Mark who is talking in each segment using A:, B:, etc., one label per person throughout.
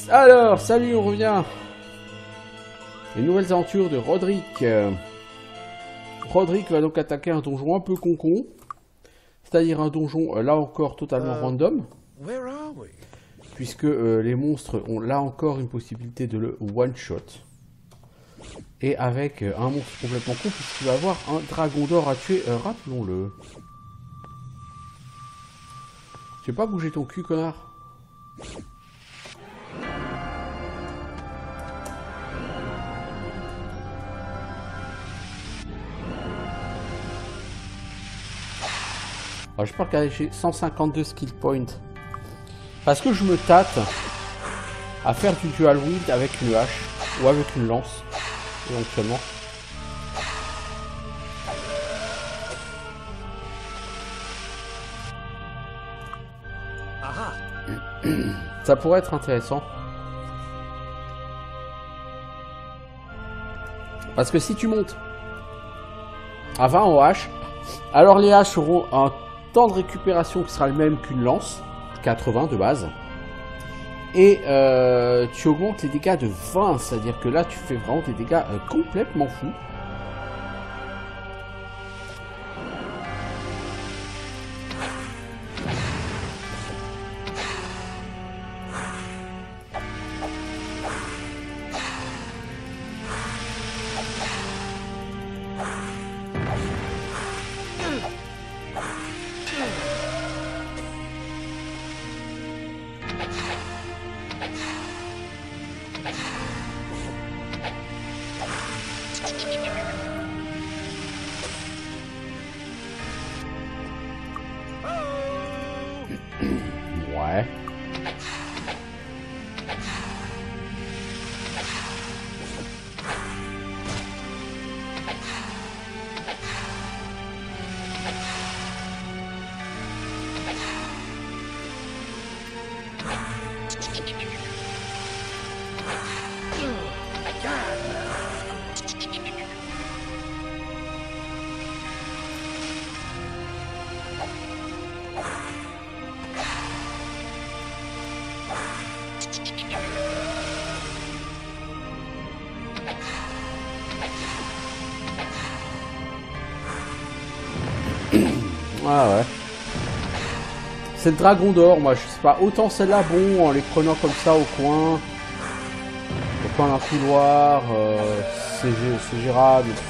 A: Alors, salut, on revient. Les nouvelles aventures de Roderick. Roderick va donc attaquer un donjon un peu con-con. C'est-à-dire un donjon, là encore, totalement random. Puisque les monstres ont là encore une possibilité de le one-shot. Et avec un monstre complètement con, puisqu'il va avoir un dragon d'or à tuer, rappelons-le. Tu veux pas bouger ton cul, connard? Alors, je peux regarder, j'ai 152 skill points. Parce que je me tâte à faire du dual wield avec une hache ou avec une lance, éventuellement. Ça pourrait être intéressant. Parce que si tu montes à 20 en hache, alors les haches auront un temps de récupération qui sera le même qu'une lance, 80 de base. Et tu augmentes les dégâts de 20, c'est-à-dire que là tu fais vraiment des dégâts complètement fous. Ouais. Ah ouais. C'est le dragon d'or, moi je sais pas. Autant celle-là, bon, en les prenant comme ça au coin d'un couloir, c'est gérable, parce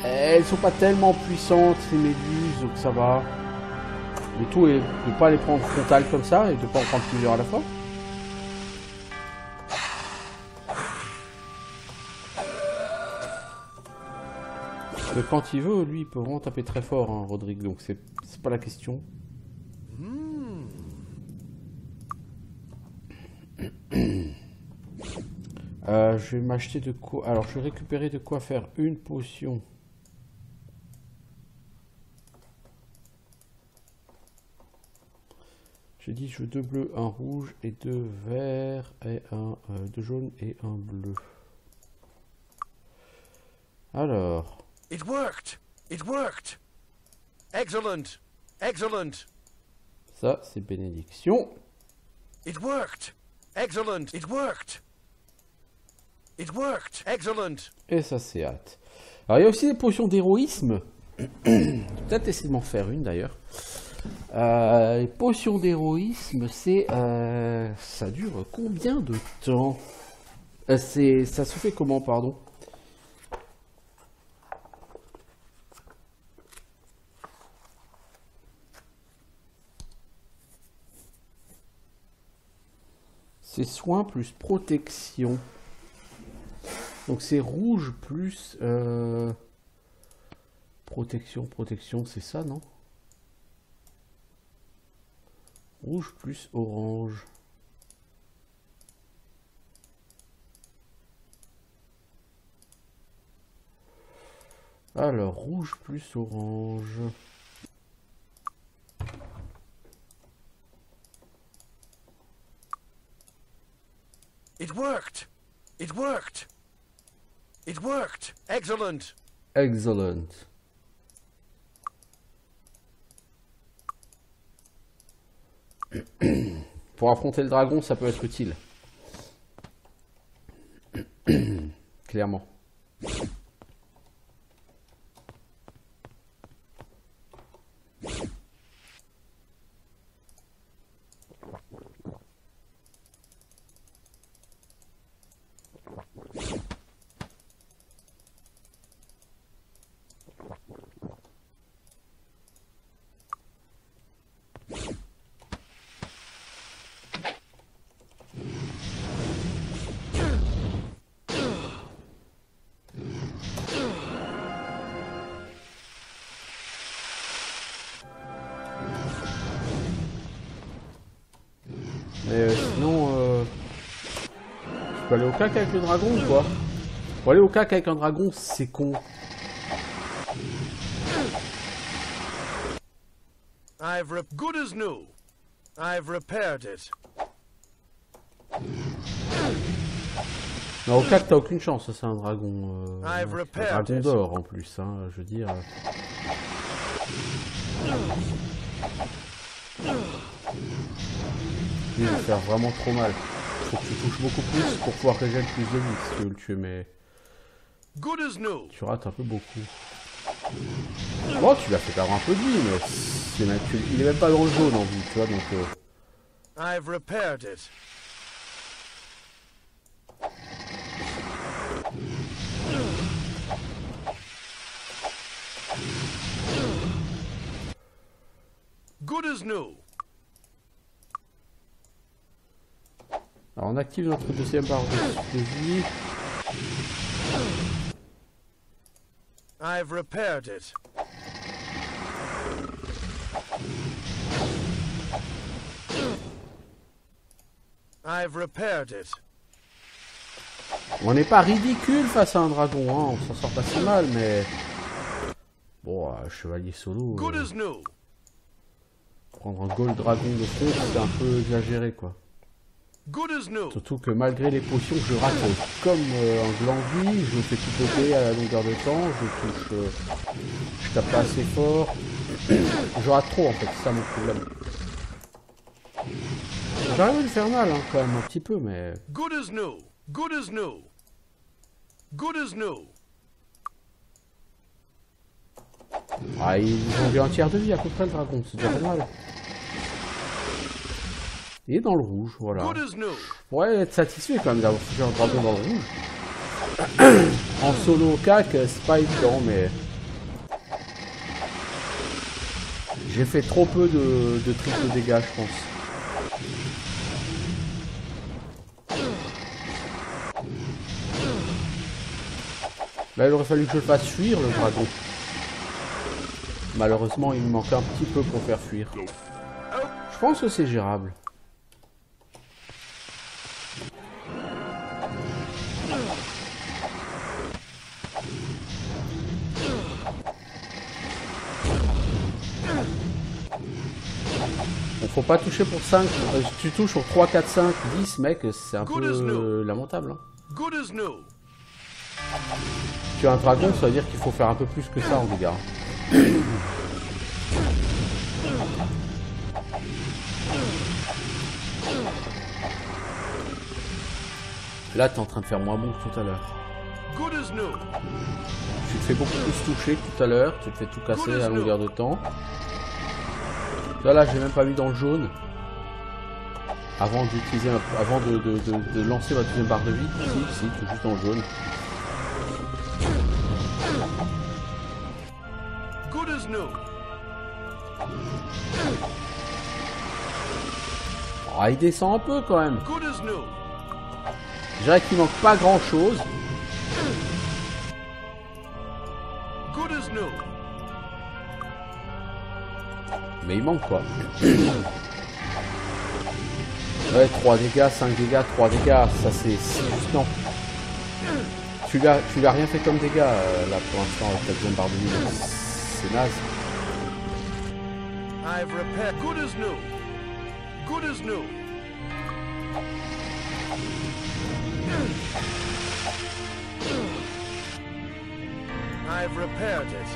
A: qu'elles sont pas tellement puissantes, les méduses, donc ça va. Le tout est de pas les prendre frontal comme ça et de pas en prendre plusieurs à la fois. Que quand il veut, lui, il peut vraiment taper très fort, hein, Roderick, donc c'est pas la question. Je vais m'acheter de quoi... Alors, je vais récupérer de quoi faire une potion. J'ai dit, je veux 2 bleus, un rouge et 2 verts, et deux jaunes et un bleu. Alors...
B: It worked! It worked! Excellent! Excellent!
A: Ça, c'est bénédiction.
B: It worked! Excellent! It worked! It worked! Excellent!
A: Et ça, c'est hâte. Alors, il y a aussi des potions d'héroïsme. Peut-être essayer de m'en faire une, d'ailleurs. Les potions d'héroïsme, c'est... ça dure combien de temps? Ça se fait comment, pardon? C'est soin plus protection. Donc c'est rouge plus... protection, c'est ça, non? Rouge plus orange. Alors, rouge plus orange.
B: It worked! It worked! It worked! Excellent!
A: Excellent. Pour affronter le dragon, ça peut être utile. Clairement. Mais sinon, je peux aller au cac avec le dragon ou quoi? Pour aller au cac avec un dragon, c'est con.
B: Good as new. I've repaired it.
A: Non, au cac, t'as aucune chance, ça c'est un dragon. Un
B: repaired
A: dragon
B: it.
A: d'or en plus, hein, je veux dire. Il va faire vraiment trop mal. Faut que tu touches beaucoup plus pour pouvoir régénérer plus de vie si tu veux le tuer, mais
B: Good as new.
A: tu rates un peu beaucoup. Bon, tu l'as fait perdre un peu de vie, mais il est même pas dans le jaune en vie, tu vois, donc...
B: I've repaired it. Good as new.
A: Alors on active notre deuxième barre de vie.
B: I've repaired it. I've repaired it.
A: On n'est pas ridicule face à un dragon, hein. On s'en sort pas si mal, mais... Bon, chevalier solo...
B: Good as new.
A: Prendre un gold dragon de front, c'est un peu exagéré, quoi.
B: Good as new.
A: Surtout que malgré les potions, je rate comme un gland de vie, je me fais tout péter à la longueur de temps, je touche... je tape pas assez fort. Je rate trop, en fait, c'est ça mon problème. J'arrive à lui faire mal, hein, quand même, un petit peu, mais...
B: Good as new. Good as new. Good as new.
A: Ah, ils ont vu un tiers de vie à peu près, le dragon, c'est déjà pas mal. Il est dans le rouge, voilà.
B: Good as new.
A: Ouais, être satisfait quand même d'avoir fait un dragon dans le rouge. En solo cac, c'est pas évident, mais... J'ai fait trop peu de triple dégâts, je pense. Là, il aurait fallu que je le fasse fuir, le dragon. Malheureusement, il me manque un petit peu pour faire fuir. Je pense que c'est gérable. Bon, faut pas toucher pour 5. Si tu touches sur 3, 4, 5, 10, mec, c'est un peu lamentable. Hein.
B: Good as new.
A: Tu as un dragon, ça veut dire qu'il faut faire un peu plus que ça en dégâts. Là, t'es en train de faire moins bon que tout à l'heure.
B: Good as new.
A: Tu te fais beaucoup plus toucher que tout à l'heure, tu te fais tout casser à longueur de temps. Là, j'ai même pas mis dans le jaune. Avant d'utiliser, avant de lancer ma deuxième barre de vie. Si, tout juste dans le jaune.
B: Good as new.
A: Ah, il descend un peu quand même.
B: Good as new.
A: Je dirais qu'il manque pas grand chose.
B: Good as new.
A: Mais il manque quoi. Ouais, 3 dégâts, 5 dégâts, 3 dégâts, ça c'est juste non. Tu l'as rien fait comme dégâts là pour l'instant avec ta deuxième barre de vie. C'est naze.
B: I've repaired. Good as new. Good as new. I've repaired it.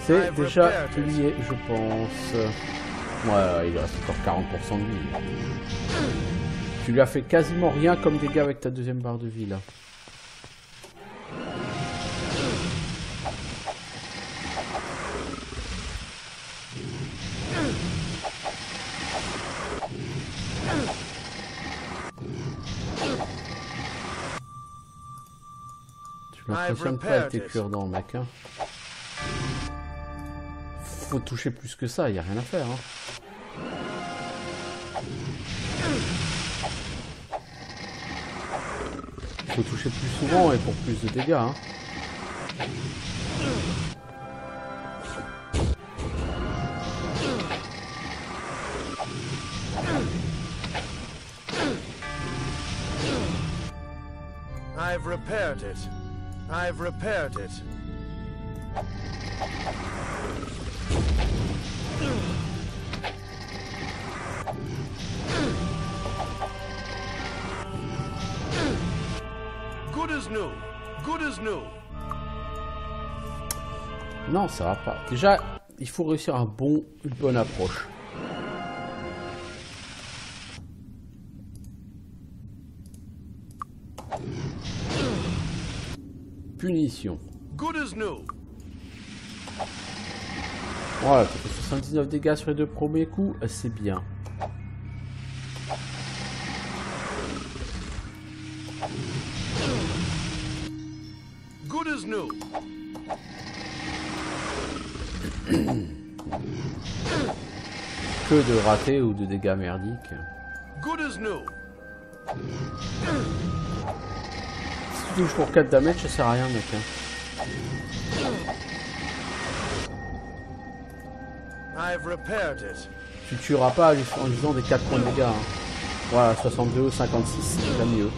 A: C'est déjà plié, je pense. Ouais, il reste encore 40% de vie. Tu lui as fait quasiment rien comme dégâts avec ta deuxième barre de vie là. Je m'impressionne pas avec tes cure-dents, mec. Hein. Faut toucher plus que ça, y a rien à faire. Hein. Faut toucher plus souvent et pour plus de dégâts. Hein.
B: I've repaired it. I've repaired it. Good as new. Good as new.
A: Non, ça va pas. Déjà, il faut réussir une bonne approche. Punition.
B: Good as new.
A: Voilà, tu fais 79 dégâts sur les 2 premiers coups, c'est bien.
B: Good as new.
A: Que de ratés ou de dégâts merdiques.
B: Good as new.
A: Si tu touches pour 4 damage, ça sert à rien, mec. Hein.
B: I've repaired it.
A: Tu tueras pas en usant des 4 points de dégâts. Hein. Voilà, 62, 56, c'est déjà mieux.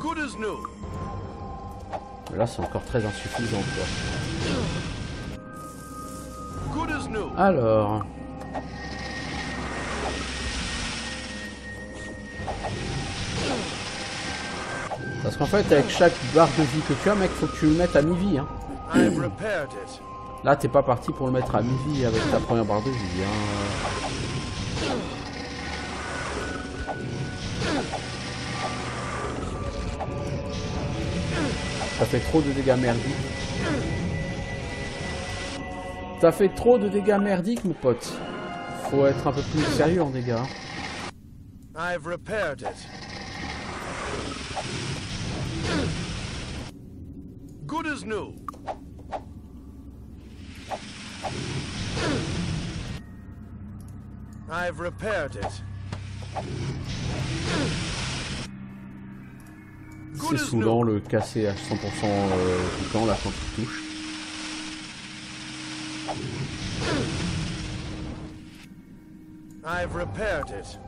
B: Good as new.
A: Mais là, c'est encore très insuffisant, quoi.
B: Good as new.
A: Alors... Parce qu'en fait, avec chaque barre de vie que tu as, mec, faut que tu le mettes à mi-vie. Hein.
B: I've repaired it.
A: Là, t'es pas parti pour le mettre à mi-vie avec ta première barre de vie. Hein. Ça fait trop de dégâts merdiques. Ça fait trop de dégâts merdiques, mon pote. Faut être un peu plus sérieux en dégâts.
B: I've repaired it. Good as new. I've repaired it.
A: C'est saoulant le casser à 100% du temps là quand tu touches.
B: I've repaired it.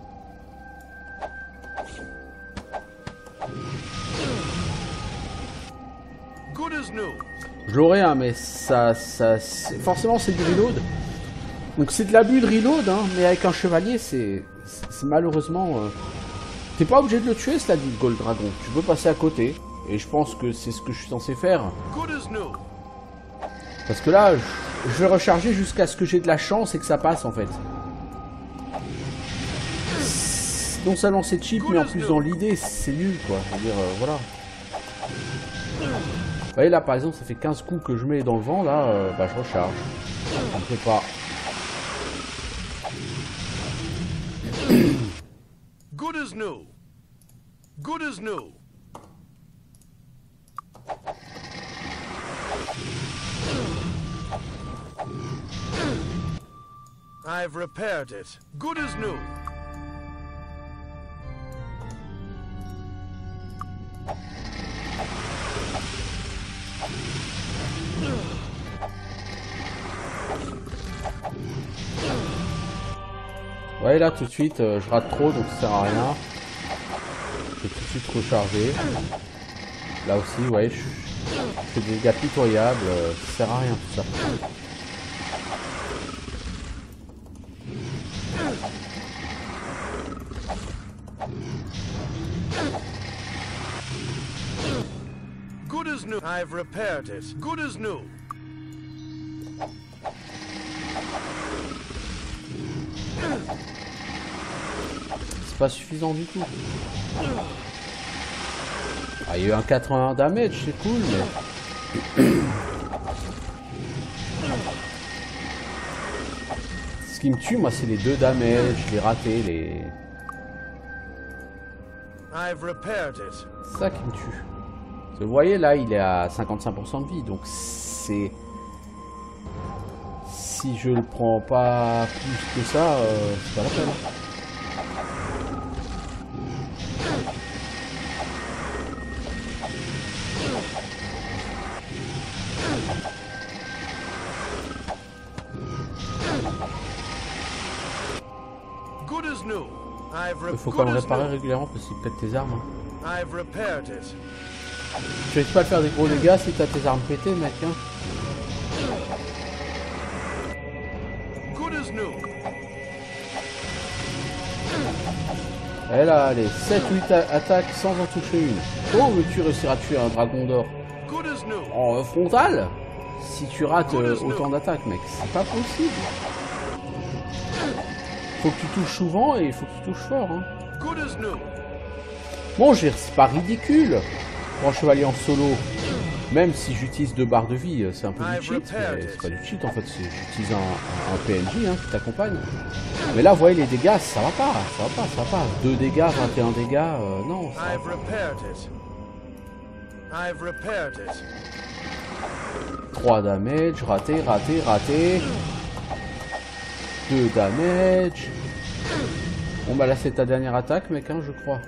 B: Good as new.
A: Je l'aurais, hein, mais ça forcément c'est du reload. Donc c'est de l'abus de reload, hein, mais avec un chevalier, c'est malheureusement... T'es pas obligé de le tuer, cela dit, Gold Dragon. Tu peux passer à côté. Et je pense que c'est ce que je suis censé faire. Parce que là, je vais recharger jusqu'à ce que j'ai de la chance et que ça passe, en fait. Non seulement c'est cheap, mais en plus dans l'idée, c'est nul, quoi. Je veux dire, voilà. Vous voyez, là, par exemple, ça fait 15 coups que je mets dans le vent, là, bah, je recharge. Ça me fait pas...
B: Good as new. Good as new. I've repaired it. Good as new.
A: Ouais, là tout de suite, je rate trop donc ça sert à rien. Je vais tout de suite recharger. Là aussi, ouais, je fais des dégâts pitoyables, ça sert à rien tout ça.
B: Good as new. I've repaired it. Good as new.
A: C'est pas suffisant du tout. Ah, il y a eu un 81 damage, c'est cool, mais... Ce qui me tue, moi, c'est les 2 damage, les ratés, les... C'est ça qui me tue. Vous voyez, là, il est à 55% de vie, donc c'est... Si je le prends pas plus que ça, c'est pas la peine. Il faut quand même réparer régulièrement parce qu'il pète tes armes. Hein. Tu risques pas de faire des gros dégâts si t'as tes armes pétées, mec. Hein. Et là, allez, 7-8 attaques sans en toucher une. Comment veux-tu réussir à tuer un dragon d'or en frontal si tu rates autant d'attaques, mec? C'est pas possible. Faut que tu touches souvent et il faut que tu touches fort. Hein. Bon, c'est pas ridicule pour un chevalier en solo. Même si j'utilise 2 barres de vie, c'est un peu du cheat. C'est pas du cheat en fait, j'utilise un PNJ hein, qui t'accompagne. Mais là, vous voyez les dégâts, ça va pas, ça va pas, ça va pas. 2 dégâts, 21 dégâts, non. Ça va pas. 3 damage, raté, raté, raté. 2 damage. Bon bah là c'est ta dernière attaque mec hein, je crois.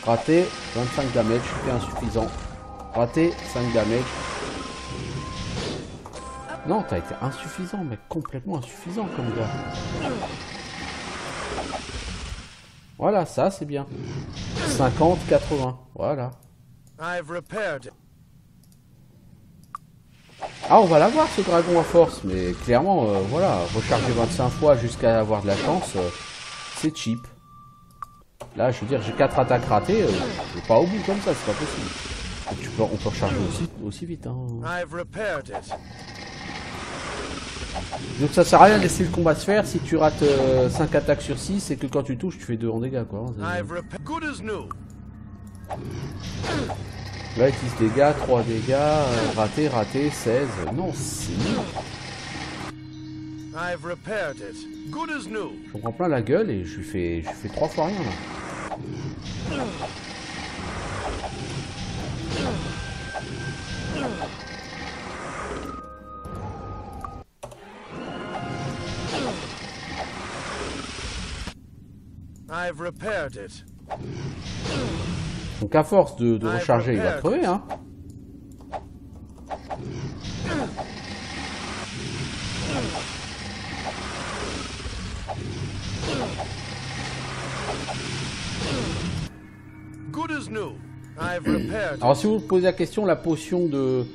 A: Raté, 25 damage, c'était insuffisant. Raté, 5 damage. Non, t'as été insuffisant mec, complètement insuffisant comme gars. Voilà, ça c'est bien. 50, 80, voilà. Ah, on va l'avoir ce dragon à force, mais clairement, voilà, recharger 25 fois jusqu'à avoir de la chance, c'est cheap. Là, je veux dire, j'ai 4 attaques ratées, je vais pas au bout comme ça, c'est pas possible. On peut recharger aussi vite. Hein. Donc ça sert à rien de laisser le combat se faire si tu rates 5 attaques sur 6 et que quand tu touches, tu fais 2 en dégâts, quoi. Là, 10 dégâts, 3 dégâts, raté, raté, 16. Non, c'est nul. Je prends plein la gueule et je lui fais 3 fois rien là. Donc à force de recharger, il va crever, hein. Alors si vous vous posez la question, la potion de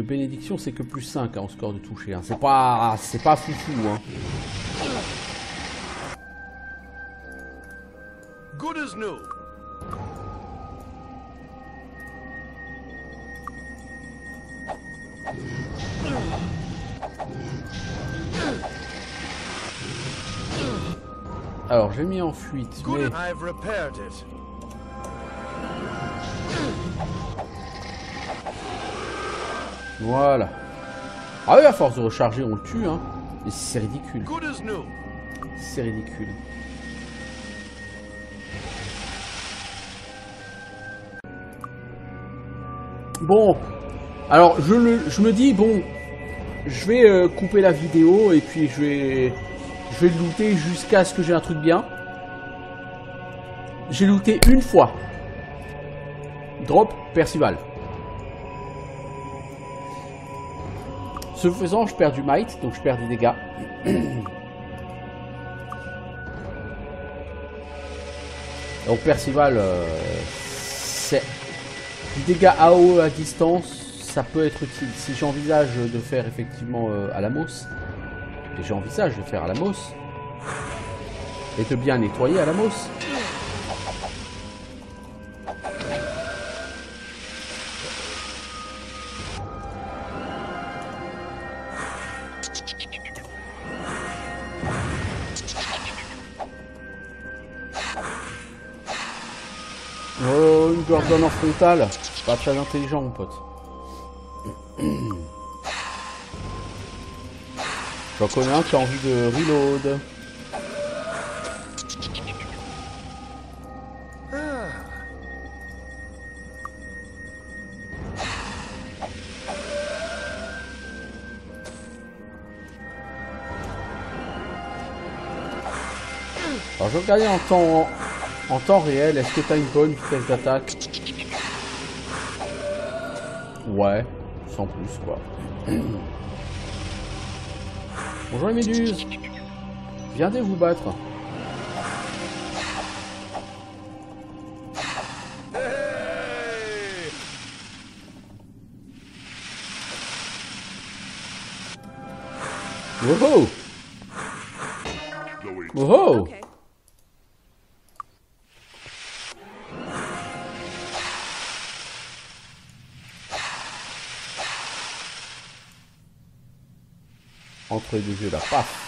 A: bénédiction, c'est que plus 5 hein, en score de toucher. Hein. C'est pas foufou. Hein. Good as new. Alors j'ai mis en fuite, mais... Voilà. Ah oui, à force de recharger, on le tue, hein. Mais c'est ridicule. C'est ridicule. Bon. Alors, je me dis, bon... Je vais couper la vidéo et puis je vais le looter jusqu'à ce que j'ai un truc bien. J'ai looté une fois. Drop Percival. Ce faisant, je perds du might, donc je perds des dégâts. Donc Percival, c'est du dégât AOE à distance. Ça peut être utile si j'envisage de faire effectivement à la Mos. Et j'envisage de faire à la Mos. Et de bien nettoyer à la Mos. Gordon en frontal. Pas très intelligent, mon pote. J'en connais un qui a envie de reload. Alors je vais regarder en temps réel, est-ce que tu as une bonne vitesse d'attaque? Ouais, sans plus quoi. Bonjour les méduses. Viendez vous battre. Wouhou! Wouhou!
C: Okay.
A: Entre les deux yeux là, paf!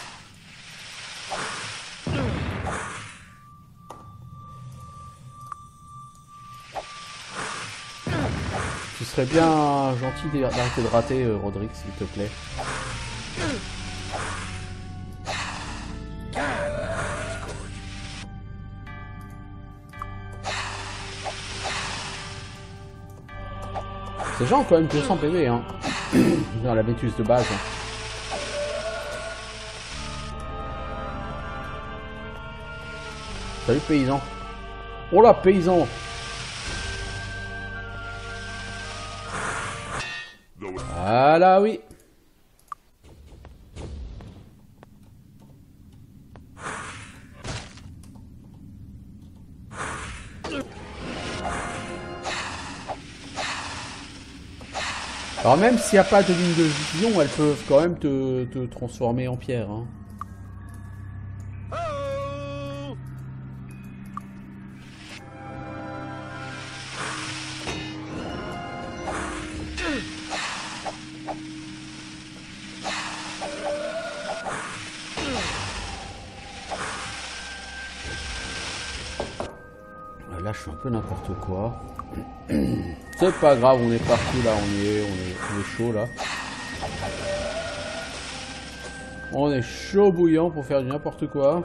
A: Tu serais bien gentil d'arrêter de rater, Roderick, s'il te plaît. Ces gens ont quand même 200 PV, hein. Dans la Vétus de base. Salut paysan. Oh là, paysan. Ah là oui. Alors même s'il n'y a pas de ligne de vision, elles peuvent quand même te transformer en pierre. Hein. Là je fais un peu n'importe quoi. C'est pas grave, on est parti là, on est chaud là. On est chaud bouillant pour faire du n'importe quoi.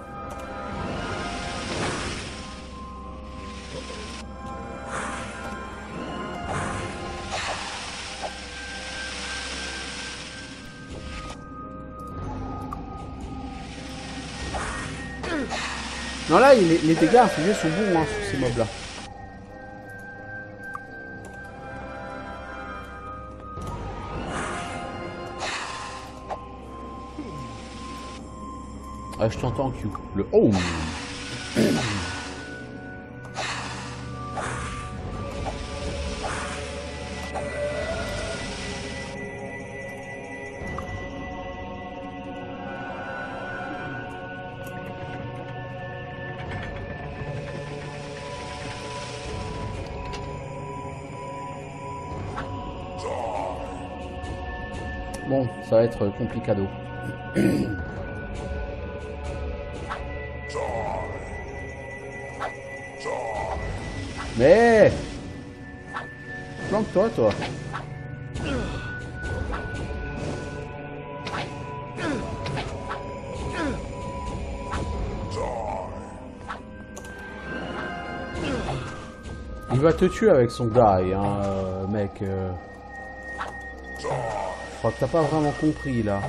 A: Non là, les dégâts infligés sont bons hein, sur ces mobs là. Ah, je t'entends Q. Le home. Bon, ça va être complicado. Mais planque-toi, toi. Il va te tuer avec son die, hein, mec. Je crois que t'as pas vraiment compris, là.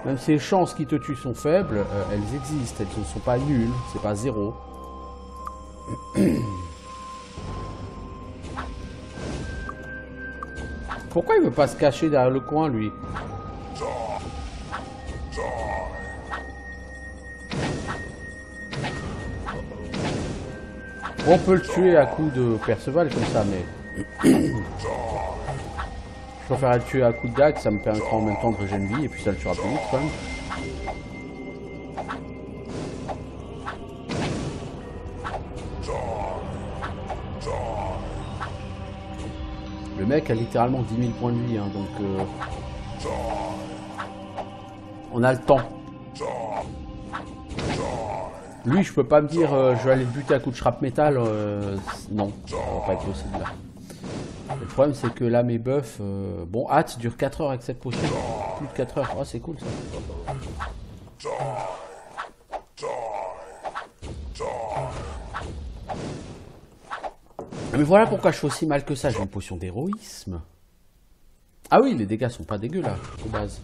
A: Même si les chances qu'il te tue sont faibles, elles existent, elles ne sont pas nulles, c'est pas zéro. Pourquoi il veut pas se cacher derrière le coin, lui? On peut le tuer à coup de Perceval comme ça, mais... Je préfère le tuer à coup de dague, ça me permettra en même temps de régénérer vie et puis ça le tuera plus vite quand même. Le mec a littéralement 10 000 points de vie, hein, donc on a le temps. Lui, je peux pas me dire, je vais aller le buter à coup de shrap métal. Non, ça va pas être possible là. Le problème, c'est que là, mes buffs... bon, hâte dure 4 heures avec cette potion. Plus de 4 heures. Oh, c'est cool ça. Mais voilà pourquoi je fais aussi mal que ça. J'ai une potion d'héroïsme. Ah oui, les dégâts sont pas dégueux là, de base.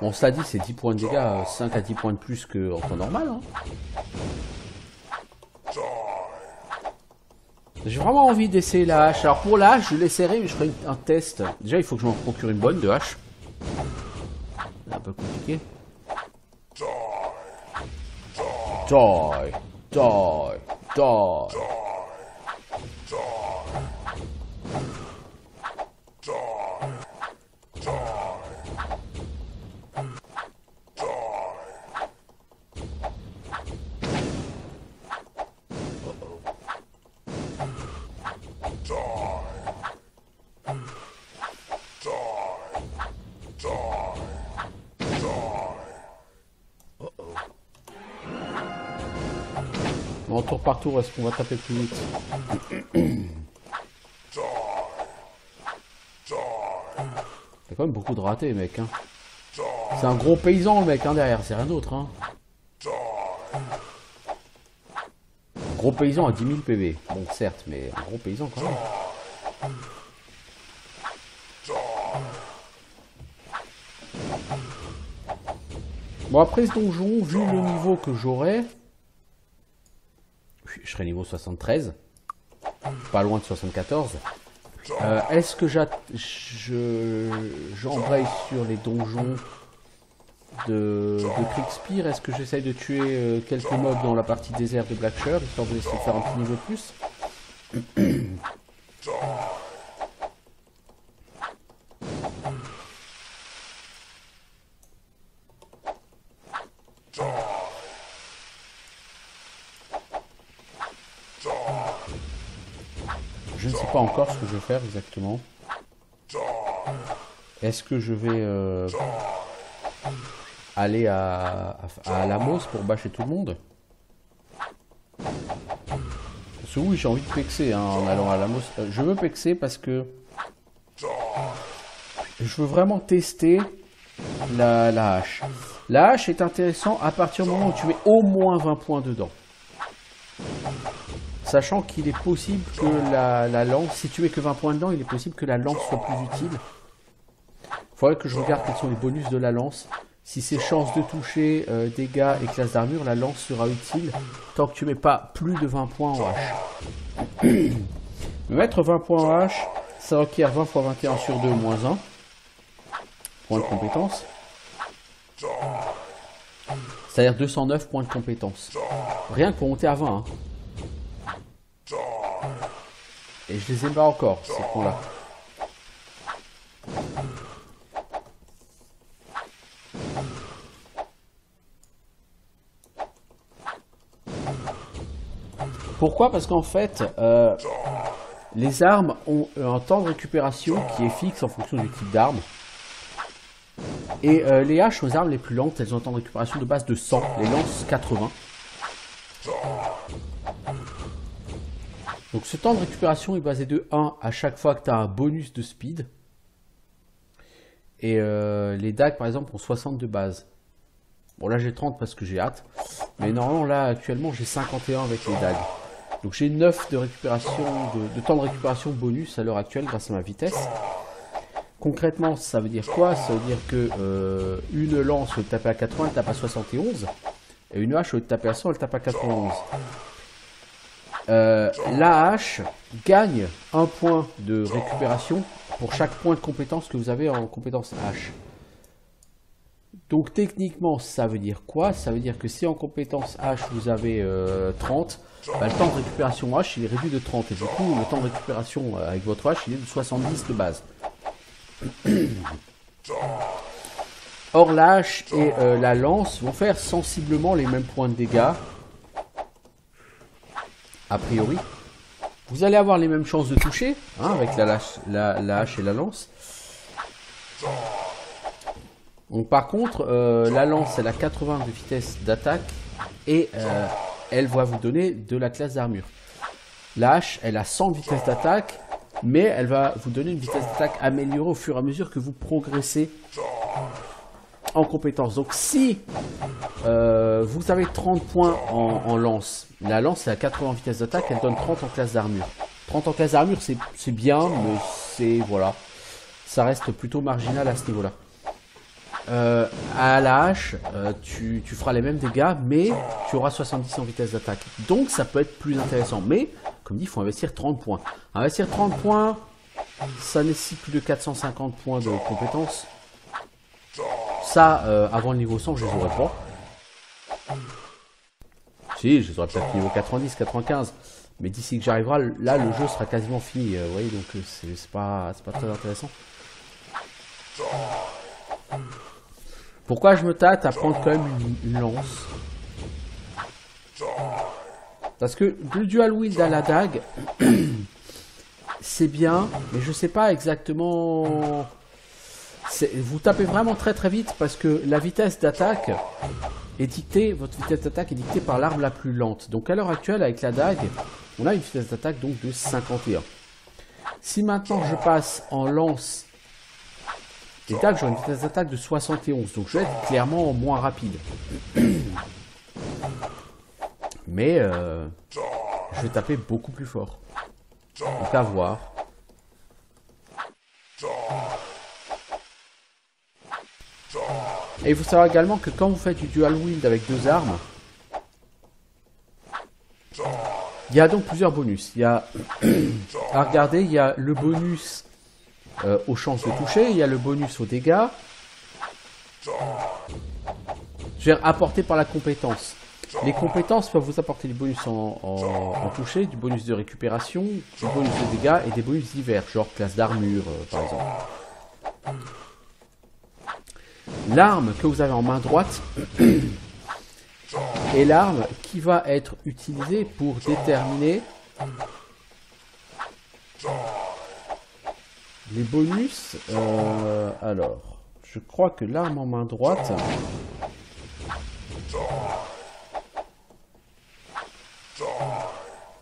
A: Bon, cela dit, c'est 10 points de dégâts, 5 à 10 points de plus qu'en temps normal. Hein. J'ai vraiment envie d'essayer la hache. Alors pour la hache, je l'essaierai, mais je ferai un test. Déjà, il faut que je m'en procure une bonne de hache. C'est un peu compliqué. Die, die, die. Bon, tour par tour, est-ce qu'on va taper plus vite? C'est quand même beaucoup de ratés, mec. Hein. C'est un gros paysan, le mec, hein, derrière. C'est rien d'autre. Hein. Gros paysan à 10 000 PV. Bon, certes, mais un gros paysan quand même. Bon, après ce donjon, vu le niveau que j'aurai, je serai niveau 73, pas loin de 74. Est-ce que j'embraye sur les donjons de Kriegspire? Est-ce que j'essaye de tuer quelques mobs dans la partie désert de Blackshire, histoire de essayer de faire un petit niveau de plus? Je ne sais pas encore ce que je vais faire exactement. Est-ce que je vais aller à Lamos pour bâcher tout le monde? Parce que oui, j'ai envie de pexer hein, en allant à Lamos. Je veux pexer parce que je veux vraiment tester la hache. La hache est intéressant à partir du moment où tu mets au moins 20 points dedans. Sachant qu'il est possible que la lance, si tu mets que 20 points dedans, il est possible que la lance soit plus utile. Il faudrait que je regarde quels sont les bonus de la lance. Si c'est chance de toucher, dégâts et classe d'armure, la lance sera utile tant que tu mets pas plus de 20 points en hache. Mettre 20 points en hache, ça requiert 20 x 21 sur 2 moins 1. Point de compétence. C'est-à-dire 209 points de compétence. Rien que pour monter à 20. Hein. Et je les ai pas encore, ces points-là. Pourquoi? Parce qu'en fait, les armes ont un temps de récupération qui est fixe en fonction du type d'arme. Et les haches sont les armes les plus lentes, elles ont un temps de récupération de base de 100, les lances 80. Donc ce temps de récupération est basé de 1 à chaque fois que tu as un bonus de speed. Et les dagues par exemple ont 60 de base. Bon là j'ai 30 parce que j'ai hâte. Mais normalement là actuellement j'ai 51 avec les dagues. Donc j'ai 9 de récupération, de temps de récupération bonus à l'heure actuelle grâce à ma vitesse. Concrètement ça veut dire quoi? Ça veut dire que une lance au lieu de taper à 80 elle tape à 71. Et une hache au lieu de taper à 100 elle tape à 91. La hache gagne un point de récupération pour chaque point de compétence que vous avez en compétence hache. Donc techniquement ça veut dire quoi? Ça veut dire que si en compétence hache vous avez 30, bah, le temps de récupération hache il est réduit de 30 et du coup le temps de récupération avec votre hache il est de 70 de base. Or la hache et la lance vont faire sensiblement les mêmes points de dégâts. A priori, vous allez avoir les mêmes chances de toucher hein, avec la hache et la lance. Donc par contre, la lance elle a 80 de vitesse d'attaque Et elle va vous donner de la classe d'armure. La hache, elle a 100 de vitesse d'attaque, mais elle va vous donner une vitesse d'attaque améliorée au fur et à mesure que vous progressez en compétence. Donc si vous avez 30 points en lance, la lance est à 80 vitesse d'attaque, elle donne 30 en classe d'armure. 30 en classe d'armure, c'est bien, mais c'est voilà, ça reste plutôt marginal à ce niveau-là. À la hache, tu feras les mêmes dégâts, mais tu auras 70 en vitesse d'attaque. Donc ça peut être plus intéressant. Mais, comme dit, il faut investir 30 points. Investir 30 points, ça nécessite plus de 450 points de compétences. Ça, avant le niveau 100, je les aurais pas. Si, je les aurais peut-être niveau 90, 95. Mais d'ici que j'arriverai, là, le jeu sera quasiment fini. Vous voyez, donc c'est pas très intéressant. Pourquoi je me tâte à prendre quand même une lance? Parce que le dual wield à la dague, c'est bien, mais je sais pas exactement... Vous tapez vraiment très très vite parce que la vitesse d'attaque est dictée, votre vitesse d'attaque est dictée par l'arme la plus lente. Donc à l'heure actuelle, avec la dague, on a une vitesse d'attaque donc de 51. Si maintenant je passe en lance, les dagues, j'aurai une vitesse d'attaque de 71, donc je vais être clairement moins rapide. Mais je vais taper beaucoup plus fort. Donc à voir. Et il faut savoir également que quand vous faites du dual wield avec deux armes, il y a donc plusieurs bonus. Il y a, à regarder, il y a le bonus aux chances de toucher, il y a le bonus aux dégâts. Je veux dire, apporté par la compétence. Les compétences peuvent vous apporter du bonus en toucher, du bonus de récupération, du bonus de dégâts et des bonus divers, genre classe d'armure par exemple. L'arme que vous avez en main droite est l'arme qui va être utilisée pour déterminer les bonus. Alors, je crois que l'arme en main droite...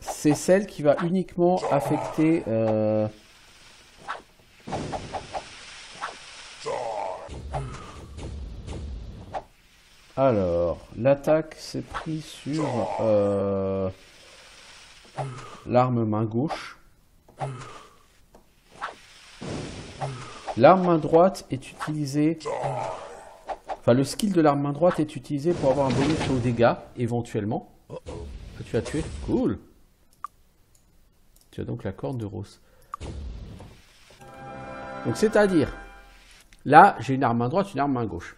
A: c'est celle qui va uniquement affecter... Alors, l'attaque c'est pris sur l'arme main gauche. L'arme main droite est utilisée... Enfin, le skill de l'arme main droite est utilisé pour avoir un bonus aux dégâts, éventuellement. Que tu as tué. Cool. Tu as donc la corne de Rose. Donc, c'est-à-dire, là, j'ai une arme main droite, une arme main gauche.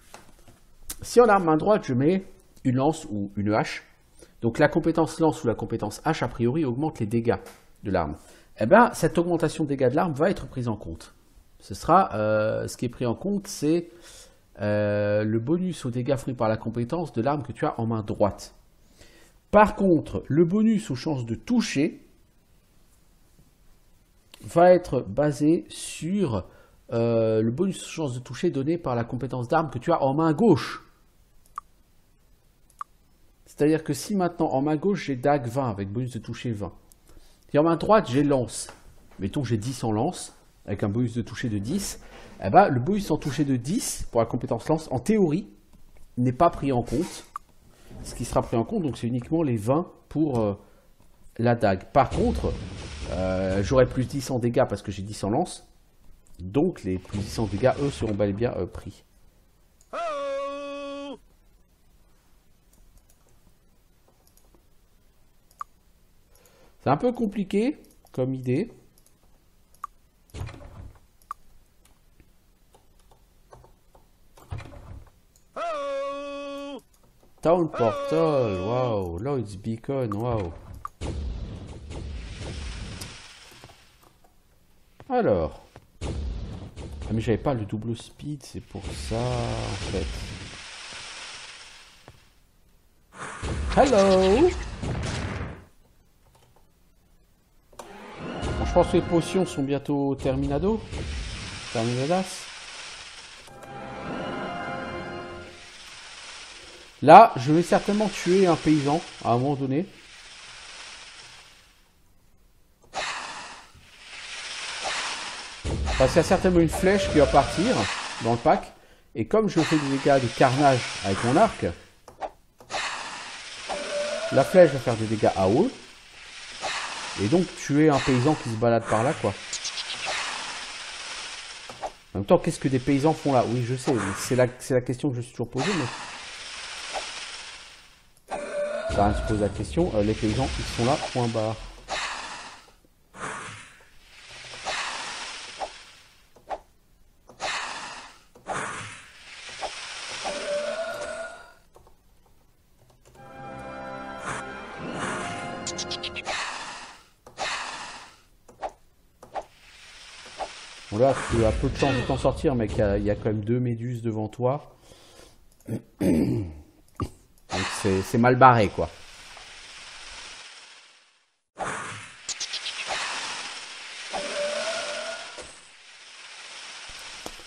A: Si en arme main droite, je mets une lance ou une hache, donc la compétence lance ou la compétence hache, a priori, augmente les dégâts de l'arme. Eh bien, cette augmentation de dégâts de l'arme va être prise en compte. Ce sera, ce qui est pris en compte, c'est le bonus aux dégâts fournis par la compétence de l'arme que tu as en main droite. Par contre, le bonus aux chances de toucher va être basé sur le bonus aux chances de toucher donné par la compétence d'arme que tu as en main gauche. C'est-à-dire que si maintenant en main gauche j'ai dague 20 avec bonus de toucher 20, et en main droite j'ai lance, mettons que j'ai 10 en lance avec un bonus de toucher de 10, eh ben, le bonus en toucher de 10 pour la compétence lance, en théorie, n'est pas pris en compte. Ce qui sera pris en compte, donc c'est uniquement les 20 pour la dague. Par contre, j'aurai plus 10 en dégâts parce que j'ai 10 en lance. Donc les plus 10 en dégâts, eux, seront bel et bien pris. C'est un peu compliqué comme idée. Town Portal, waouh. Lloyd's Beacon, waouh. Alors. Ah mais j'avais pas le double speed, c'est pour ça en fait. Hello. Bon, je pense que les potions sont bientôt terminadas. Là, je vais certainement tuer un paysan à un moment donné. Parce qu'il y a certainement une flèche qui va partir dans le pack. Et comme je fais des dégâts de carnage avec mon arc, la flèche va faire des dégâts à eux. Et donc tuer un paysan qui se balade par là, quoi. En même temps, qu'est-ce que des paysans font là? Oui, je sais, c'est la question que je me suis toujours posée, mais... Ça se pose la question, les paysans, ils sont là, point barre. Bon là, tu as peu de chance de t'en sortir, mec, il y a quand même 2 méduses devant toi. Donc c'est mal barré, quoi.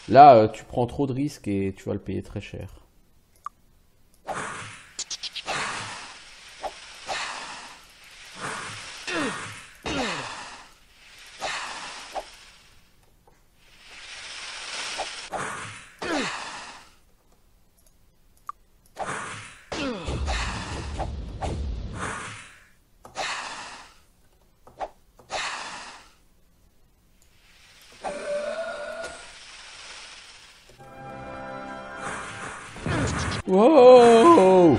A: Là, tu prends trop de risques et tu vas le payer très cher. Wow!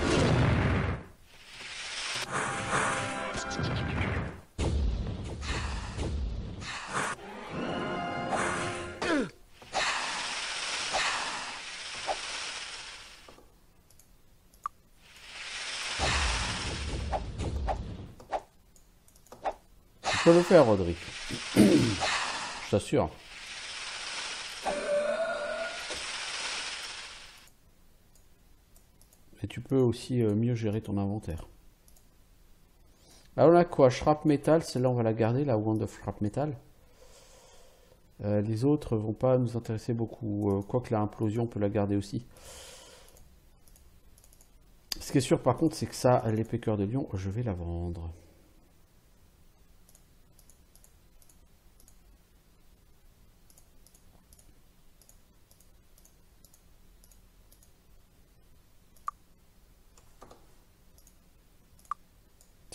A: Tu peux le faire, Roderick. Je t'assure. Et tu peux aussi mieux gérer ton inventaire. Alors là, quoi? Shrap Metal, celle-là on va la garder, la Wand of Shrap Metal. Les autres vont pas nous intéresser beaucoup. Quoique la implosion, on peut la garder aussi. Ce qui est sûr par contre, c'est que ça, l'épée cœur de lion, je vais la vendre.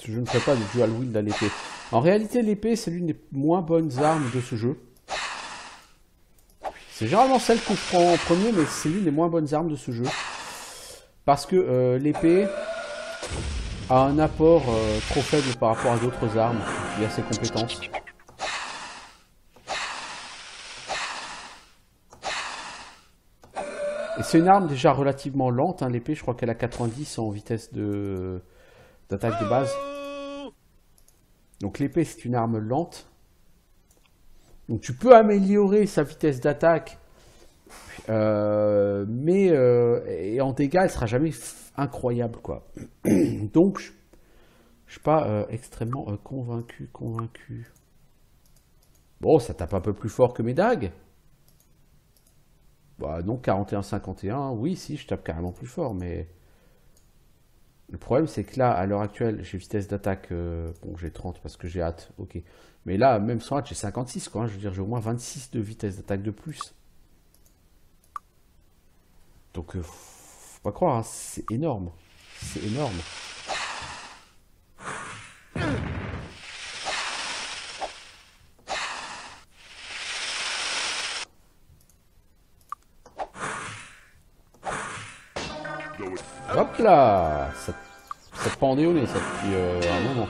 A: Je ne ferai pas de dual wield à l'épée. En réalité, l'épée, c'est l'une des moins bonnes armes de ce jeu. C'est généralement celle qu'on prend en premier, mais c'est l'une des moins bonnes armes de ce jeu. Parce que l'épée a un apport trop faible par rapport à d'autres armes et à ses compétences. Et c'est une arme déjà relativement lente, hein, l'épée, je crois qu'elle a 90 en vitesse d'attaque de base. Donc l'épée, c'est une arme lente. Donc tu peux améliorer sa vitesse d'attaque, mais et en dégâts, elle sera jamais incroyable, quoi. Donc, je suis pas extrêmement convaincu. Bon, ça tape un peu plus fort que mes dagues. Bah non, 41-51, oui, si, je tape carrément plus fort, mais... Le problème, c'est que là, à l'heure actuelle, j'ai vitesse d'attaque, bon, j'ai 30 parce que j'ai hâte, ok. Mais là, même sans hâte, j'ai 56, quoi. Hein, je veux dire, j'ai au moins 26 de vitesse d'attaque de plus. Donc, faut pas croire, hein, c'est énorme. C'est énorme. Hop là, ça te pendait au nez, ça, depuis un moment.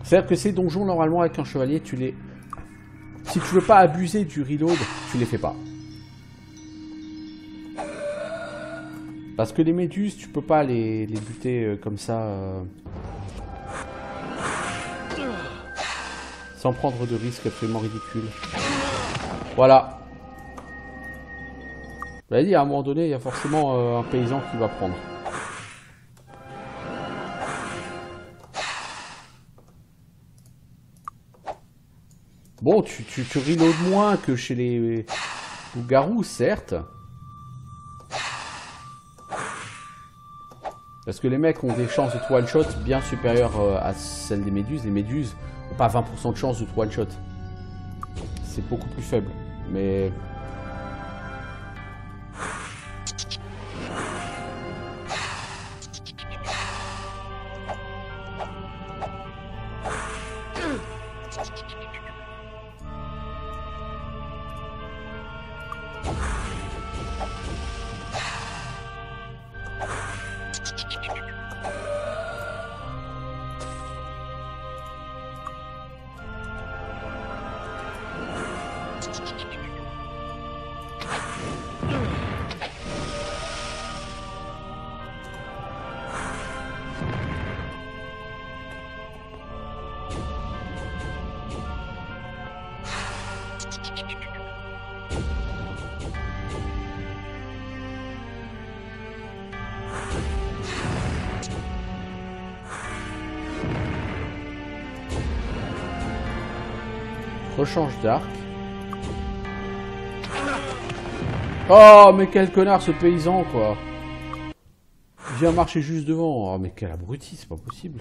A: C'est-à-dire que ces donjons, normalement, avec un chevalier, tu les... Si tu veux pas abuser du reload, tu les fais pas. Parce que les méduses, tu peux pas les buter comme ça... sans prendre de risques absolument ridicules. Voilà. Je l'ai dit, à un moment donné, il y a forcément un paysan qui va prendre. Bon, tu reloads moins que chez les loups-garous, certes. Parce que les mecs ont des chances de one-shot bien supérieures à celles des méduses. Les méduses n'ont pas 20% de chance de one-shot. C'est beaucoup plus faible. Mais... rechange d'arc. Oh, mais quel connard ce paysan, quoi. Il vient marcher juste devant. Oh, mais quel abruti, c'est pas possible.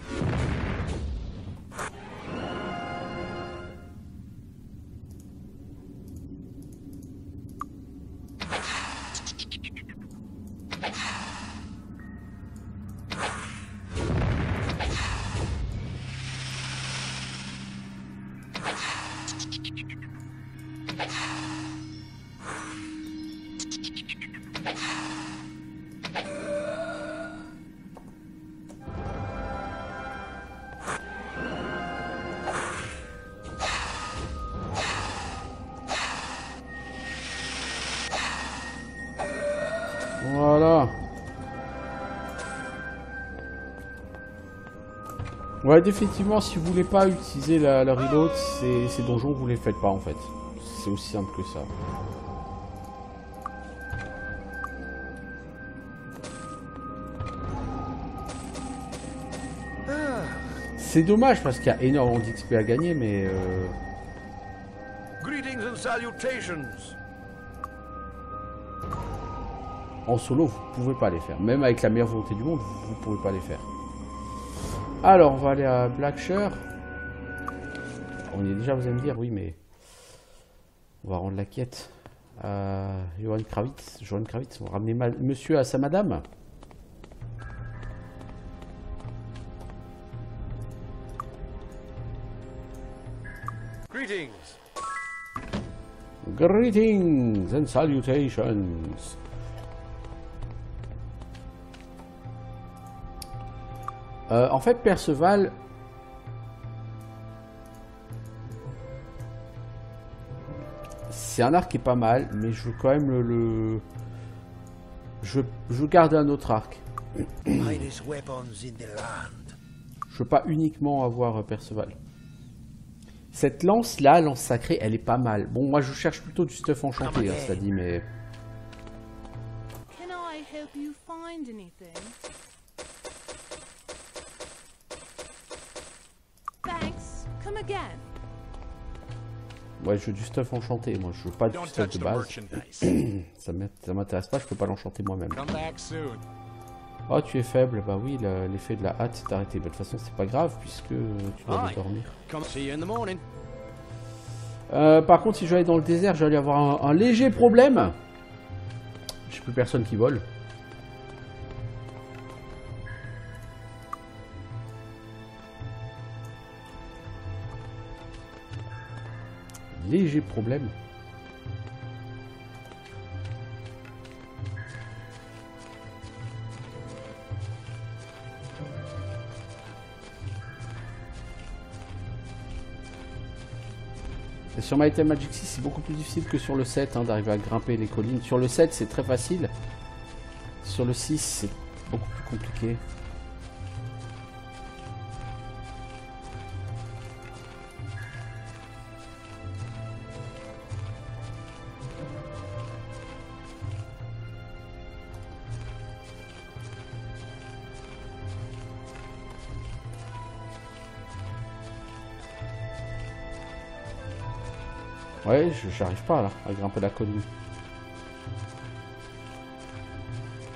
A: Voilà. Ouais, définitivement, si vous voulez pas utiliser la reload, ces donjons, vous les faites pas en fait. C'est aussi simple que ça. C'est dommage parce qu'il y a énormément d'XP à gagner, mais...
B: Greetings and salutations.
A: En solo, vous pouvez pas les faire. Même avec la meilleure volonté du monde, vous pouvez pas les faire. Alors, on va aller à Blackshire. On y est déjà, vous allez me dire, oui, mais... On va rendre la quête à Johan Kravitz. Johan Kravitz, on va ramener monsieur à sa madame.
B: Greetings.
A: Greetings and salutations. En fait, Perceval... C'est un arc qui est pas mal, mais je veux quand même Je veux garder un autre arc. Je veux pas uniquement avoir Perceval. Cette lance-là, lance sacrée, elle est pas mal. Bon, moi je cherche plutôt du stuff enchanté, hein, cela dit, mais...
C: Can I help you find anything? Thanks. Come again.
A: Ouais, je veux du stuff enchanté, moi je veux pas du stuff de base. Ça m'intéresse pas, je peux pas l'enchanter moi-même. Oh, tu es faible, bah oui, l'effet de la hâte s'est arrêté. Bah, de toute façon, c'est pas grave puisque tu dois aller dormir. Par contre, si je vais aller dans le désert, je vais aller avoir un léger problème. J'ai plus personne qui vole. Léger problème. Et sur My Item Magic 6, c'est beaucoup plus difficile que sur le 7 hein, d'arriver à grimper les collines. Sur le 7, c'est très facile. Sur le 6, c'est beaucoup plus compliqué. Ouais, j'arrive pas là à grimper la colline.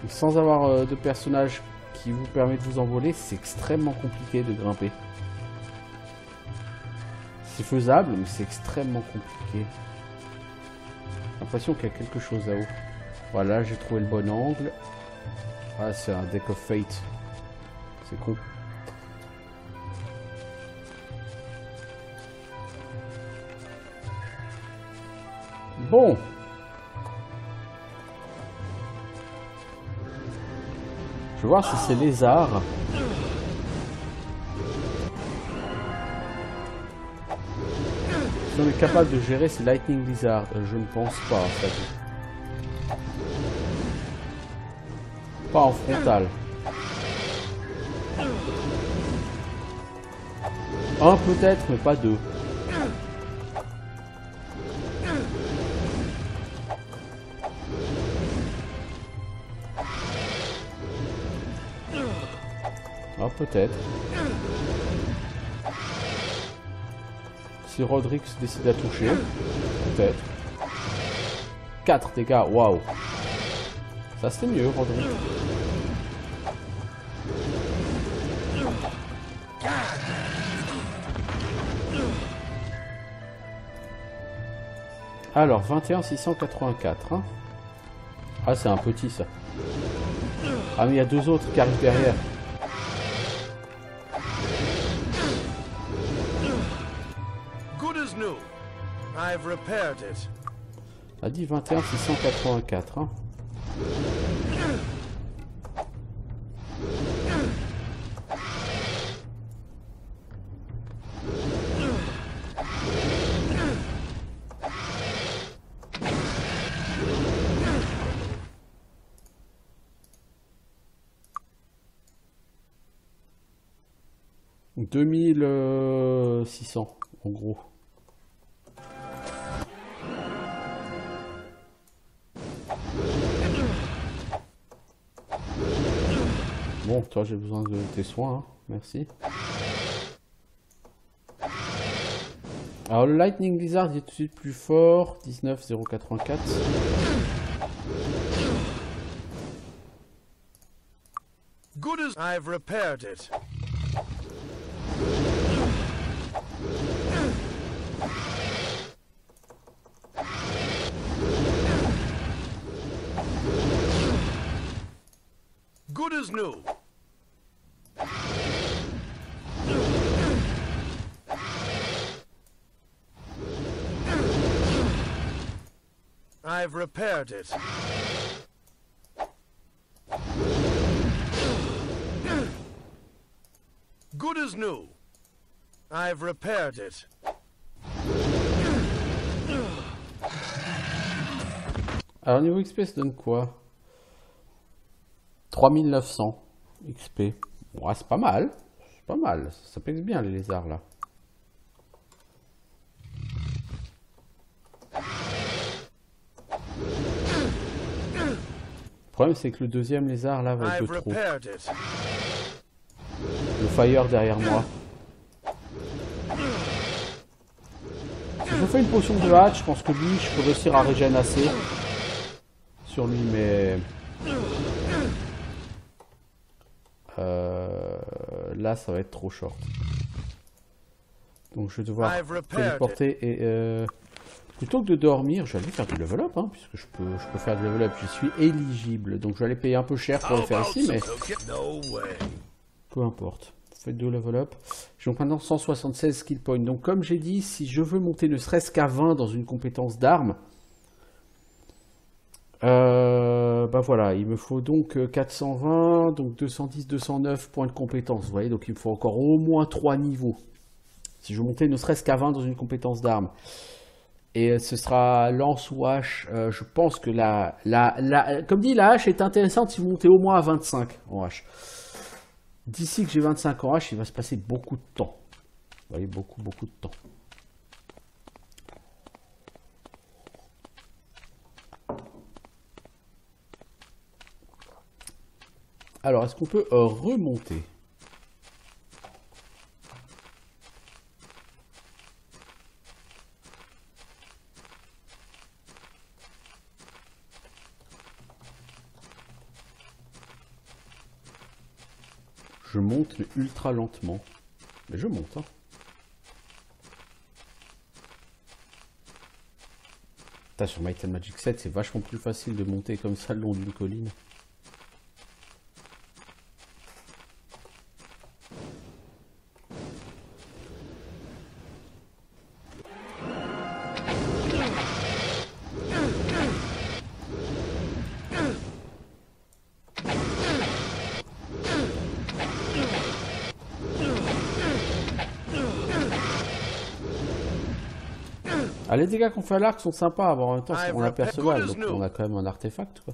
A: Et sans avoir de personnage qui vous permet de vous envoler, c'est extrêmement compliqué de grimper. C'est faisable, mais c'est extrêmement compliqué. J'ai l'impression qu'il y a quelque chose là-haut. Voilà, j'ai trouvé le bon angle. Ah, c'est un Deck of Fate. C'est con. Bon. Je vais voir si c'est lézard. Si on est capable de gérer ces Lightning Lizard, je ne pense pas en fait. Pas en frontal. Un peut-être, mais pas deux. Ah, peut-être. Si Rodrix décide à toucher, peut-être. 4 dégâts, waouh. Ça c'est mieux, Rodrix. Alors, 21 684. Hein. Ah, c'est un petit ça. Ah, mais il y a deux autres qui arrivent derrière.
B: Good as new. I've repaired it.
A: A dit 21 684. Hein. « 2600 en gros. Bon, toi j'ai besoin de tes soins, hein. Merci. Alors le Lightning Lizard est tout de suite plus fort, 19,084.
B: Good as I've repaired it. Good as new. I've repaired it. Good as new. I've repaired it.
A: Alors niveau XP ça donne quoi? 3900 XP. Ouais, c'est pas mal. C'est pas mal. Ça pèse bien les lézards là. Le problème c'est que le deuxième lézard là va être de trop. Le fire derrière moi. Si je fais une potion de hatch, je pense que lui je peux réussir à régénérer assez sur lui, mais là ça va être trop short. Donc je vais devoir téléporter et plutôt que de dormir, je vais aller faire du level up, hein, puisque je peux faire du level up, je suis éligible. Donc je vais aller payer un peu cher pour le faire ici, mais peu importe. Faites de level up. J'ai donc maintenant 176 skill points. Donc comme j'ai dit, si je veux monter ne serait-ce qu'à 20 dans une compétence d'arme, bah voilà, il me faut donc 420, donc 210, 209 points de compétence. Vous voyez, donc il me faut encore au moins 3 niveaux. Si je veux monter ne serait-ce qu'à 20 dans une compétence d'arme. Et ce sera lance ou hache. Je pense que comme dit, la hache est intéressante si vous montez au moins à 25 en hache. D'ici que j'ai 25 en hache, il va se passer beaucoup de temps. Vous voyez, beaucoup de temps. Alors, est-ce qu'on peut remonter ? Je monte mais ultra lentement. Mais je monte, hein. Putain, sur Might and Magic 7, c'est vachement plus facile de monter comme ça le long d'une colline. Ah, les dégâts qu'on fait à l'arc sont sympas à avoir en même temps, on aperçoit, donc on a quand même un artefact, quoi.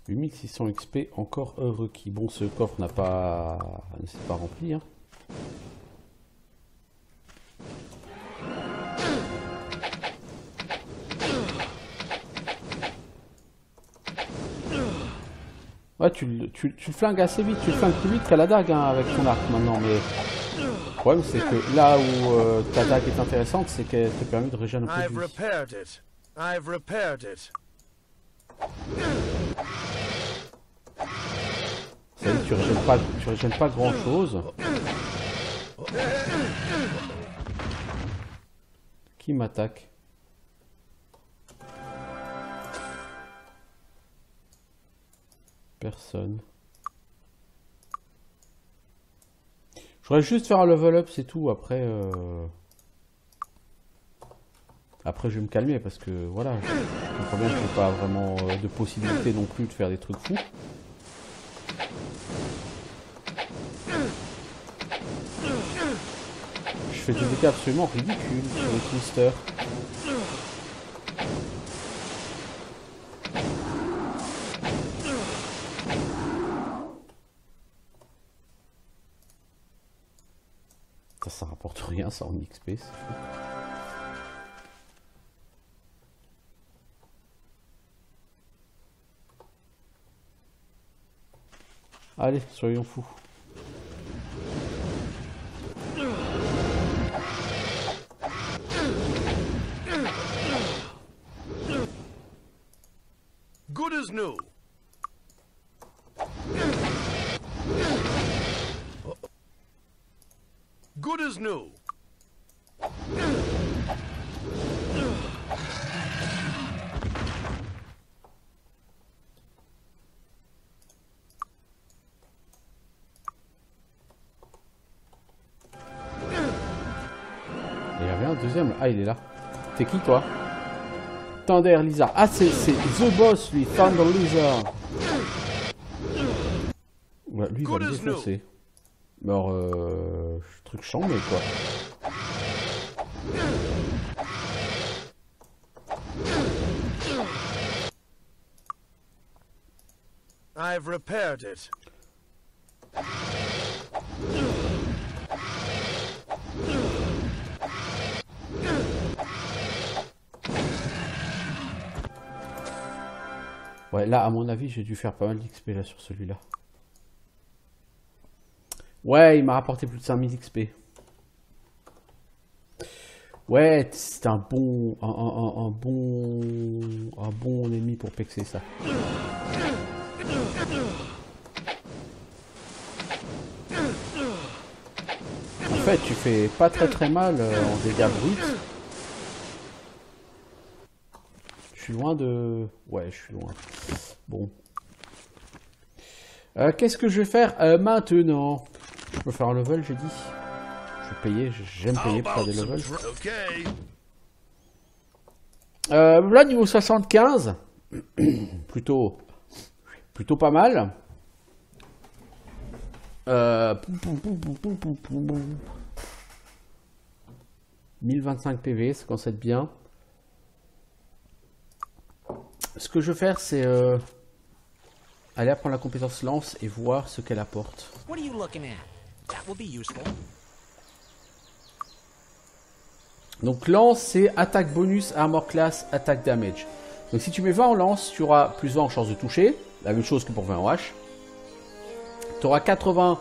A: « 8600 XP, encore requis. » Bon, ce coffre ne s'est pas rempli. Hein. Ouais, tu le flingues assez vite. Tu le flingues plus vite qu'à la dague hein, avec ton arc maintenant. Mais le problème, c'est que là où ta dague est intéressante, c'est qu'elle te permet de régénérer un peu de vie. Ça y est, tu régènes pas grand chose. Qui m'attaque? Personne. Je voudrais juste faire un level up, c'est tout. Après, après, je vais me calmer parce que voilà, je comprends bien que j'ai pas vraiment de possibilité non plus de faire des trucs fous. Je fais des dégâts absolument ridicules sur les twisters. Ça rapporte rien, ça en XP, c'est fou. Allez, soyons fous.
B: Good as new. Good as new.
A: Il y avait un deuxième. Ah, il est là. T'es qui, toi? Thunder Lizard. Ah, c'est The Boss, lui. Thunder Lizard. Ouais, lui, il va le défoncer. Alors, truc chambé, quoi.
B: I've repaired it.
A: Ouais, là, à mon avis, j'ai dû faire pas mal d'XP là sur celui-là. Ouais, il m'a rapporté plus de 5000 XP. Ouais, c'est un bon, un bon ennemi pour pexer ça. En fait, tu fais pas très mal en dégâts bruts. Je suis loin de... Ouais, je suis loin. Bon. Qu'est-ce que je vais faire maintenant? Je peux faire un level, j'ai dit. Je vais payer, j'aime payer pour faire des levels. Là, niveau 75. plutôt pas mal. 1025 PV, ça commence à être bien. Ce que je vais faire, c'est aller apprendre la compétence lance et voir ce qu'elle apporte. Donc lance, c'est attaque bonus, armor class, attaque damage. Donc si tu mets 20 en lance, tu auras plus 20 en chance de toucher, la même chose que pour 20 en hache. Tu auras 80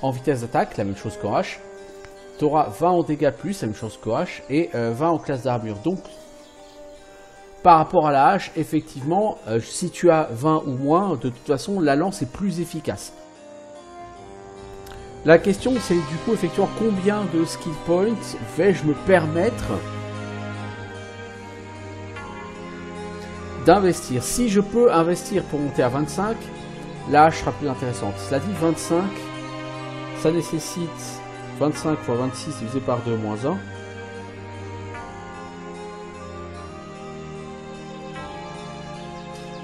A: en vitesse d'attaque, la même chose qu'en hache. Tu auras 20 en dégâts de plus, la même chose qu'en hache. Et 20 en classe d'armure. Donc par rapport à la hache, effectivement, si tu as 20 ou moins, de toute façon, la lance est plus efficace. La question, c'est du coup, effectivement, combien de skill points vais-je me permettre d'investir. Si je peux investir pour monter à 25, la hache sera plus intéressante. Cela dit, 25, ça nécessite 25 x 26 divisé par 2 moins 1.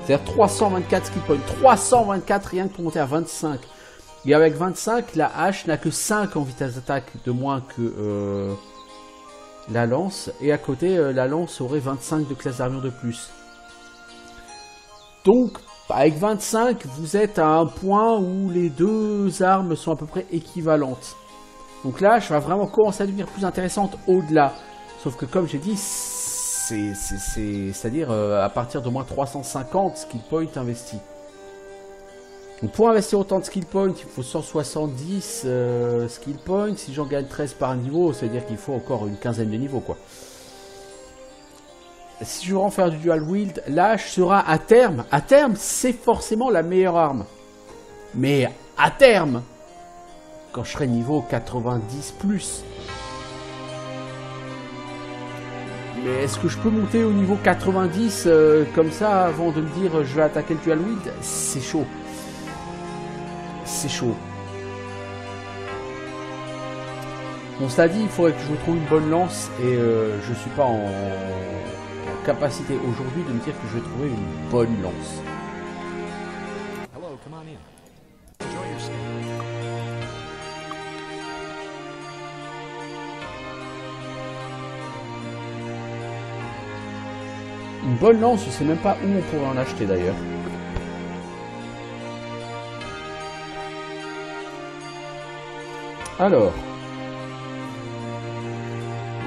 A: C'est-à-dire 324 skill points. 324 rien que pour monter à 25. Et avec 25, la hache n'a que 5 en vitesse d'attaque de moins que la lance. Et à côté, la lance aurait 25 de classe d'armure de plus. Donc, avec 25, vous êtes à un point où les deux armes sont à peu près équivalentes. Donc là, je vais vraiment commencer à devenir plus intéressante au-delà. Sauf que comme j'ai dit, c'est-à-dire à partir d'au moins 350 skill points investis. Donc pour investir autant de skill points, il faut 170 skill points. Si j'en gagne 13 par niveau, ça veut dire qu'il faut encore une quinzaine de niveaux, quoi. Si je veux en faire du dual wield, l'âge sera à terme, c'est forcément la meilleure arme. Mais à terme, quand je serai niveau 90 plus. Mais est-ce que je peux monter au niveau 90 comme ça avant de me dire je vais attaquer le dual wield? C'est chaud. C'est chaud. Bon, cela dit, il faudrait que je me trouve une bonne lance et je suis pas en capacité aujourd'hui de me dire que je vais trouver une bonne lance.
B: Hello, come on in. Enjoy your stay.
A: Une bonne lance, je sais même pas où on pourrait en acheter d'ailleurs. Alors,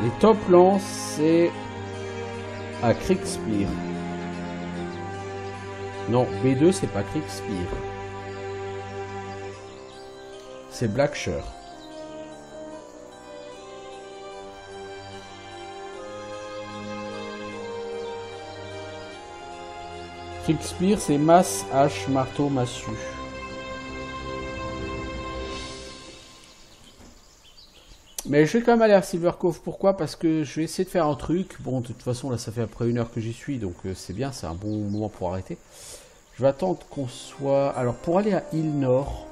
A: les top lances, c'est à Kriegspire. Non, B2, c'est pas Kriegspire. C'est Blackshear. Kriegspire, c'est masse, hache, marteau, massue. Mais je vais quand même aller à Silver Cove. Pourquoi? Parce que je vais essayer de faire un truc. Bon, de toute façon, là, ça fait après 1 heure que j'y suis. Donc, c'est bien. C'est un bon moment pour arrêter. Je vais attendre qu'on soit... Alors, pour aller à Île Nord...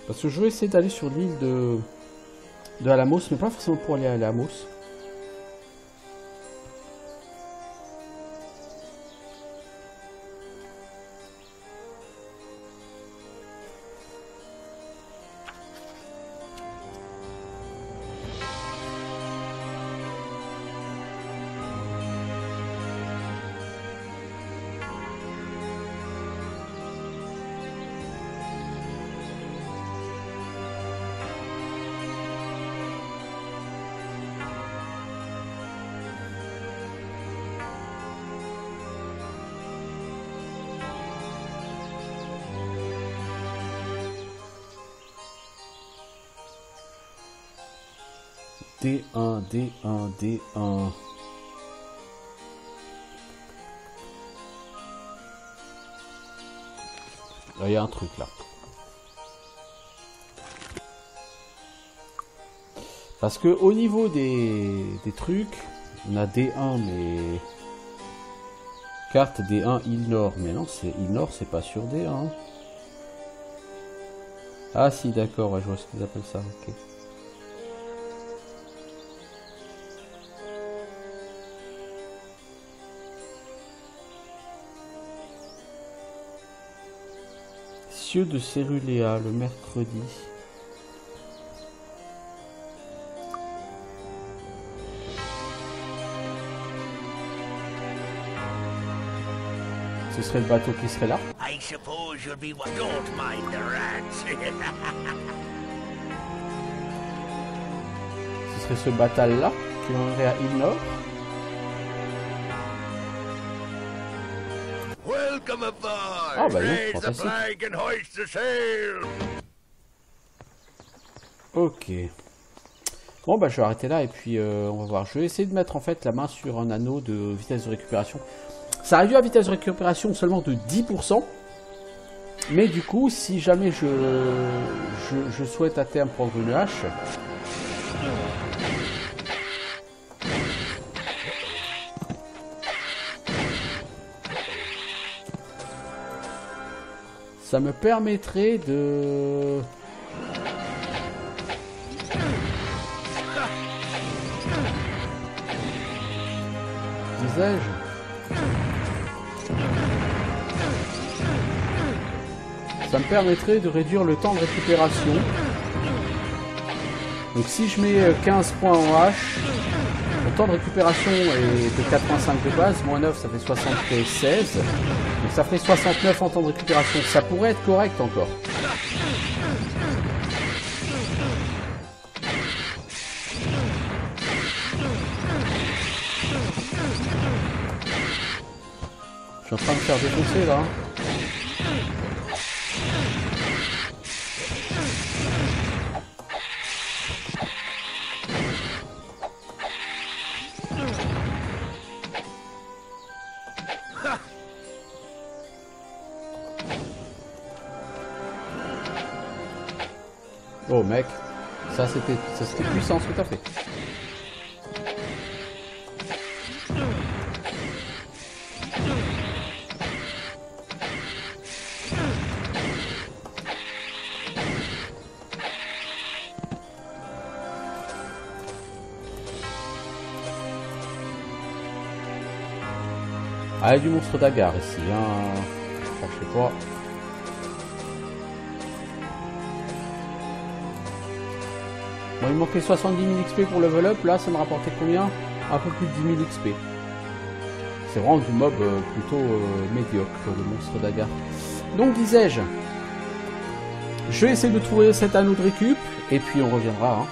A: Parce que je vais essayer d'aller sur l'île de Alamos. Mais pas forcément pour aller à Alamos. D1, D1, D1. Là, il y a un truc là. Parce que au niveau des trucs, on a D1, mais... Carte D1 île Nord. Mais non, c'est île Nord, c'est pas sur D1. Ah si, d'accord, ouais, je vois ce qu'ils appellent ça, ok. Cieux de Céruléa, le mercredi. Ce serait le bateau qui serait là.
B: I suppose you'll be what don't mind the rats.
A: serait ce bataille-là, qui mènerait à île Nord.
B: Welcome aboard.
A: Ah bah non,
B: Raise the
A: fantastique.
B: flag and hoist the sail.
A: Ok. Bon bah je vais arrêter là et puis on va voir. Je vais essayer de mettre en fait la main sur un anneau de vitesse de récupération. Ça réduit la vitesse de récupération seulement de 10%. Mais du coup, si jamais je souhaite à terme prendre une hache, ça me permettrait de... Disais-je ? Ça me permettrait de réduire le temps de récupération. Donc si je mets 15 points en H, le temps de récupération est de 85 de base, moins 9 ça fait 76. Donc ça fait 69 en temps de récupération. Ça pourrait être correct encore. Je suis en train de me faire défoncer là. Oh mec, ça c'était puissant ce que t'as fait. Ah, il y a du monstre d'agar ici, hein. Cherchez pas. Bon, il manquait 70 000 XP pour level up, là ça me rapportait combien? Un peu plus de 10 000 XP. C'est vraiment du mob plutôt médiocre, le monstre d'agar. Donc disais-je, je vais essayer de trouver cet anneau de récup, et puis on reviendra. Hein.